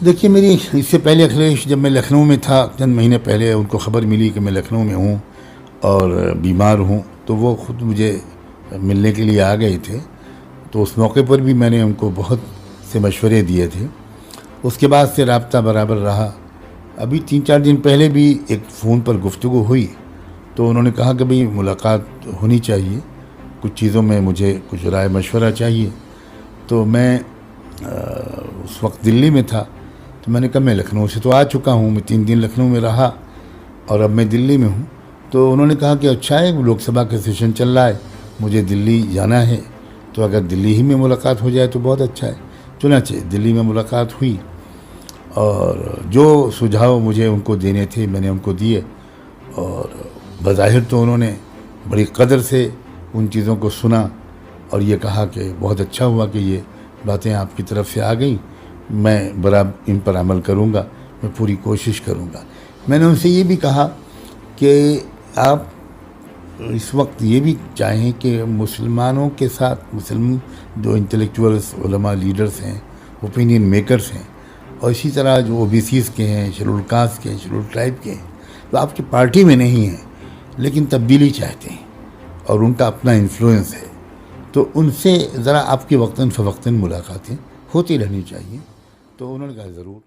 देखिए, मेरी इससे पहले अखिलेश, जब मैं लखनऊ में था चंद महीने पहले, उनको ख़बर मिली कि मैं लखनऊ में हूँ और बीमार हूँ, तो वो ख़ुद मुझे मिलने के लिए आ गए थे। तो उस मौके पर भी मैंने उनको बहुत से मशवरे दिए थे। उसके बाद से राब्ता बराबर रहा। अभी 3-4 दिन पहले भी एक फ़ोन पर गुफ्तगू हुई, तो उन्होंने कहा कि भाई मुलाकात होनी चाहिए, कुछ चीज़ों में मुझे कुछ राय मशवरा चाहिए। तो मैं उस वक्त दिल्ली में था, तो मैंने कहा मैं लखनऊ से तो आ चुका हूँ, मैं 3 दिन लखनऊ में रहा और अब मैं दिल्ली में हूँ। तो उन्होंने कहा कि अच्छा है, लोकसभा का सेशन चल रहा है, मुझे दिल्ली जाना है, तो अगर दिल्ली ही में मुलाकात हो जाए तो बहुत अच्छा है। चुनांचे दिल्ली में मुलाकात हुई और जो सुझाव मुझे उनको देने थे मैंने उनको दिए, और बज़ाहिर तो उन्होंने बड़ी कदर से उन चीज़ों को सुना और ये कहा कि बहुत अच्छा हुआ कि ये बातें आपकी तरफ से आ गई, मैं बराबर इन पर अमल करूँगा, मैं पूरी कोशिश करूँगा। मैंने उनसे ये भी कहा कि आप इस वक्त ये भी चाहें कि मुसलमानों के साथ मुस्लिम जो इंटेलेक्चुअल्स, उलमा, लीडर्स हैं, ओपिनियन मेकर्स हैं, और इसी तरह जो ओबीसीज़ के हैं, शेड्यूल कास्ट के हैं, शेड्यूल ट्राइब के हैं, तो आपकी पार्टी में नहीं हैं लेकिन तब्दीली चाहते हैं और उनका अपना इन्फ्लुएंस है, तो उनसे ज़रा आपकी वक्तन फ़वक्तन मुलाकातें होती रहनी चाहिए। तो उन्होंने कहा ज़रूर।